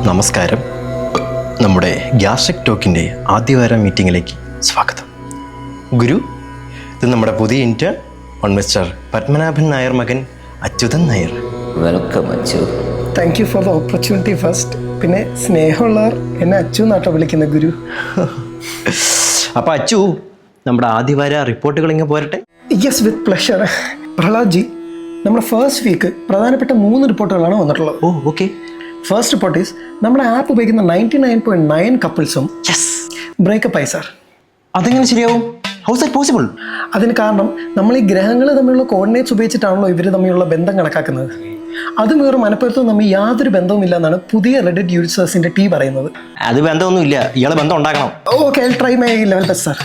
നമസ്കാരം. നമ്മുടെ ഗ്യാസ്ട്രിക് ടോക്കിൻ്റെ ആദ്യവാര മീറ്റിങ്ങിലേക്ക് സ്വാഗതം. ഗുരു, ഇത് നമ്മുടെ പുതിയ ഇൻറ്റേൺ മിസ്റ്റർ പത്മനാഭൻ നായർ മകൻ Achuthan Nair. Welcome Achu. Thank you for the opportunity first. പിന്നെ സ്നേഹമുള്ളവർ എന്നെ അച്ചു എന്നാട്ടോ വിളിക്കുന്ന ഗുരു. അപ്പോൾ അച്ചു, നമ്മുടെ ആദ്യവാര റിപ്പോർട്ടുകൾ ഇങ്ങനെ പോരട്ടെ. Yes, with pleasure. Prahlad ji, നമ്മുടെ ഫസ്റ്റ് വീക്ക് പ്രധാനപ്പെട്ട 3 റിപ്പോർട്ടുകളാണ് വന്നിട്ടുള്ളത്. Oh okay. First report is നമ്മുടെ ആപ്പ് ഉപയോഗിക്കുന്ന 99.9 കപ്പിൾസും ബ്രേക്കപ്പ് ആയി സാർ. അതെങ്ങനെ ശരിയാവും? How's that possible? അതിന് കാരണം നമ്മൾ ഈ ഗ്രഹങ്ങൾ തമ്മിലുള്ള കോർഡിനേറ്റ്സ് ഉപയോഗിച്ചിട്ടാണല്ലോ ഇവർ തമ്മിലുള്ള ബന്ധം കണക്കാക്കുന്നത്. അതും ഇവർ മനപ്പുറത്തും തമ്മിൽ യാതൊരു ബന്ധവുമില്ല എന്നാണ് പുതിയ റെഡിറ്റ് യൂസേഴ്സിന്റെ ടീം പറയുന്നത്. അത് ബന്ധമൊന്നുമില്ല, ഇയാളെ ബന്ധം ഉണ്ടാക്കണം. Okay, I try my level best sir.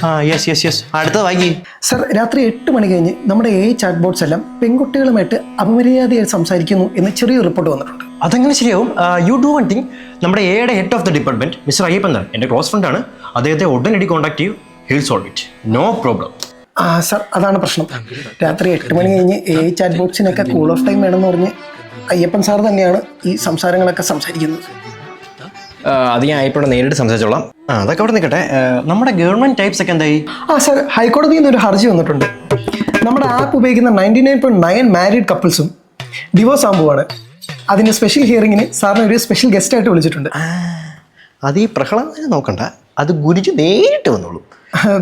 അടുത്തത് വാങ്ങി സാർ. രാത്രി 8 മണി കഴിഞ്ഞ് നമ്മുടെ ചാറ്റ് ബോട്ട്സ് എല്ലാം പെൺകുട്ടികളുമായിട്ട് അപമര്യാദയായി സംസാരിക്കുന്നു എന്ന് ചെറിയൊരു റിപ്പോർട്ട് വന്നിട്ടുണ്ട്. അതെങ്ങനെ ശരിയാവും? You do one thing. നമ്മുടെ എയുടെ head of the department mister Ayyappan Nair, എൻ്റെ ക്ലോസ് ഫ്രണ്ടാണ്. അദ്ദേഹത്തെ ഉടനടി കോൺടാക്ട് ചെയ്യൂ. He'll solve it, no problem. Sir, അതാണ് പ്രശ്നം. രാത്രി 8 മണി കഴിഞ്ഞ് ചാറ്റ് ബോട്ട്സിനൊക്കെ കൂൾ ഓഫ് ടൈം വേണമെന്ന് പറഞ്ഞ് അയ്യപ്പൻ സാർ തന്നെയാണ് ഈ സംസാരങ്ങളൊക്കെ സംസാരിക്കുന്നത്. അത് ഞാൻ ഇപ്പോൾ നേരിട്ട് സംസാരിച്ചോളാം. അതൊക്കെ അവിടെ നിൽക്കട്ടെ. നമ്മുടെ ഗവൺമെന്റ് ടൈപ്സ് ഒക്കെ എന്തായി? സാർ, ഹൈക്കോടതിയിൽ നിന്നൊരു ഹർജി വന്നിട്ടുണ്ട്. നമ്മുടെ ആപ്പ് ഉപയോഗിക്കുന്ന 99.9 മാരീഡ് കപ്പിൾസും ഡിവോഴ്സ് ആകാൻ പോവാണ്. അതിൻ്റെ സ്പെഷ്യൽ ഹിയറിങ്ങിന് സാറിന് ഒരു സ്പെഷ്യൽ ഗസ്റ്റ് ആയിട്ട് വിളിച്ചിട്ടുണ്ട്. അത് ഈ പ്രഹ്ലാദനെ നോക്കണ്ട, അത് ഗുരുജി നേരിട്ട് വന്നോളൂ.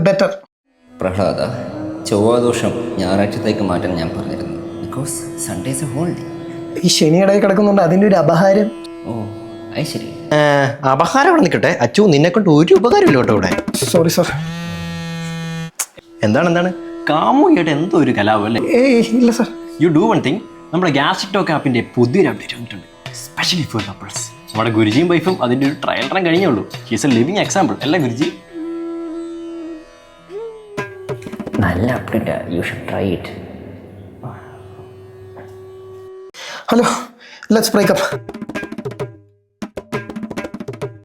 ബെറ്റർ. പ്രഹ്ലാദ, ചൊവ്വാദോഷം ഞായറാഴ്ചത്തേക്ക് മാറ്റാൻ ഞാൻ പറഞ്ഞിരുന്നു. Because Sunday is A holiday. ഈ ശനിയിടയിൽ കിടക്കുന്നുണ്ട്, അതിൻ്റെ ഒരു അപഹാരം. ഓ, അത് ശരി. അപഹാരം അവിടെ നിൽക്കട്ടെ. അച്ചു, നിന്നെ കൊണ്ട് ഒരു ഉപകാരമില്ല കേട്ടോ ഇവിടെ. Sorry sir. എന്താണ് കാമുകിയുടെ എന്തോ ഒരു കലാപം അല്ലേ? ഇല്ല sir. U do one thing. നമ്മുടെ ഗ്യാസ്ട്രിക് ടോക്ക് ആപ്പിൻ്റെ പുതിയൊരു അപ്ഡേറ്റ് വന്നിട്ടുണ്ട്, സ്പെഷ്യലി ഫോർ കപ്പിൾസ്. നമ്മുടെ ഗുരുജിയും വൈഫും അതിൻ്റെ ഒരു ട്രയൽ റൺ കഴിഞ്ഞുള്ളൂ. ഹീസ് എ ലിവിങ് എക്സാമ്പിൾ അല്ലേ ഗുരുജി? നല്ല update, you should try it. Hello, let's break up.